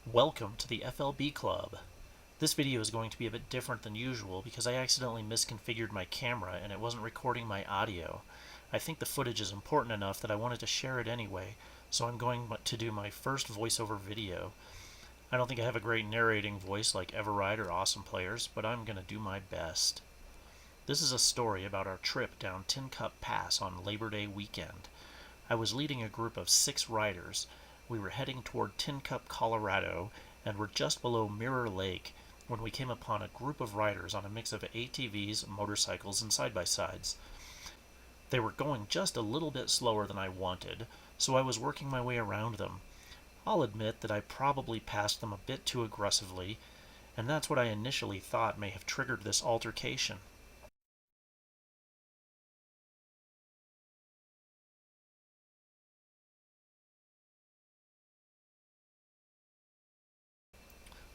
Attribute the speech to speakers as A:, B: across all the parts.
A: Welcome to the FLB Club. This video is going to be a bit different than usual because I accidentally misconfigured my camera and it wasn't recording my audio. I think the footage is important enough that I wanted to share it anyway, so I'm going to do my first voiceover video. I don't think I have a great narrating voice like Everride or Awesome Players, but I'm going to do my best. This is a story about our trip down Tincup Pass on Labor Day weekend. I was leading a group of 6 riders. We were heading toward Tincup, Colorado, and were just below Mirror Lake when we came upon a group of riders on a mix of ATVs, motorcycles, and side-by-sides. They were going just a little bit slower than I wanted, so I was working my way around them. I'll admit that I probably passed them a bit too aggressively, and that's what I initially thought may have triggered this altercation.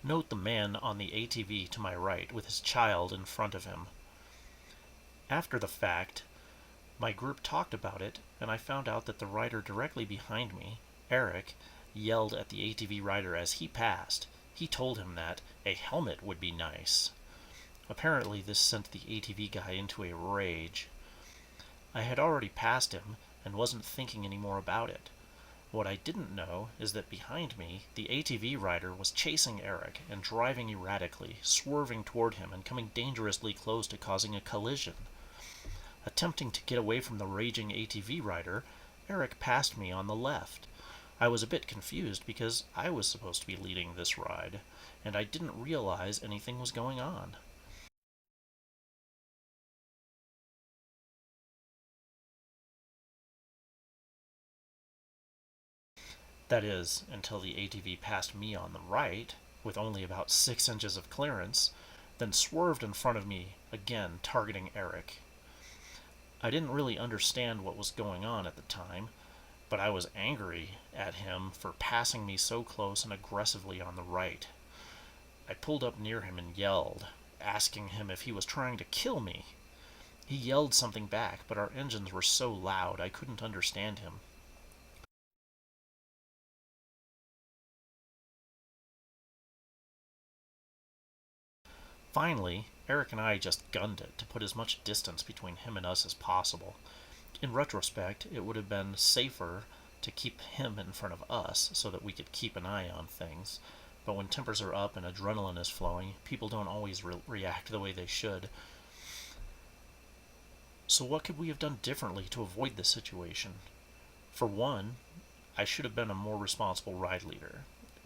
A: Note the man on the ATV to my right with his child in front of him. After the fact, my group talked about it, and I found out that the rider directly behind me, Eric, yelled at the ATV rider as he passed. He told him that a helmet would be nice. Apparently this sent the ATV guy into a rage. I had already passed him and wasn't thinking any more about it. What I didn't know is that behind me, the ATV rider was chasing Eric and driving erratically, swerving toward him and coming dangerously close to causing a collision. Attempting to get away from the raging ATV rider, Eric passed me on the left. I was a bit confused because I was supposed to be leading this ride, and I didn't realize anything was going on. That is, until the ATV passed me on the right, with only about 6 inches of clearance, then swerved in front of me, again targeting Eric. I didn't really understand what was going on at the time, but I was angry at him for passing me so close and aggressively on the right. I pulled up near him and yelled, asking him if he was trying to kill me. He yelled something back, but our engines were so loud I couldn't understand him. Finally, Eric and I just gunned it to put as much distance between him and us as possible. In retrospect, it would have been safer to keep him in front of us so that we could keep an eye on things. But when tempers are up and adrenaline is flowing, people don't always react the way they should. So what could we have done differently to avoid this situation? For one, I should have been a more responsible ride leader.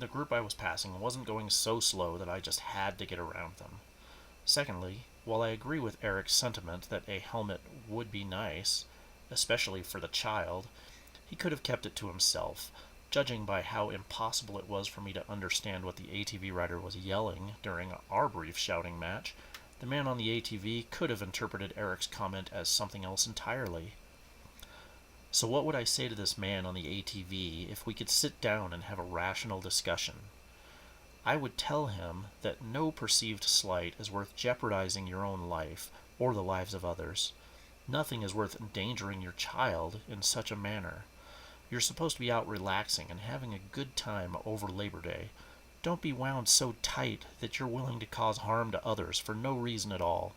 A: The group I was passing wasn't going so slow that I just had to get around them. Secondly, while I agree with Eric's sentiment that a helmet would be nice, especially for the child, he could have kept it to himself. Judging by how impossible it was for me to understand what the ATV rider was yelling during our brief shouting match, the man on the ATV could have interpreted Eric's comment as something else entirely. So what would I say to this man on the ATV if we could sit down and have a rational discussion? I would tell him that no perceived slight is worth jeopardizing your own life or the lives of others. Nothing is worth endangering your child in such a manner. You're supposed to be out relaxing and having a good time over Labor Day. Don't be wound so tight that you're willing to cause harm to others for no reason at all.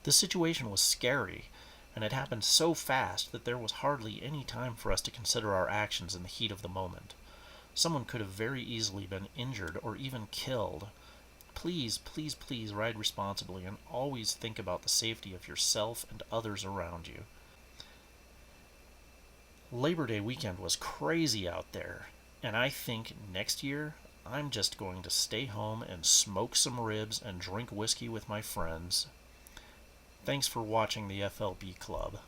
A: The situation was scary, and it happened so fast that there was hardly any time for us to consider our actions in the heat of the moment. Someone could have very easily been injured or even killed. Please, please, please ride responsibly and always think about the safety of yourself and others around you. Labor Day weekend was crazy out there, and I think next year I'm just going to stay home and smoke some ribs and drink whiskey with my friends. Thanks for watching the FLB Club.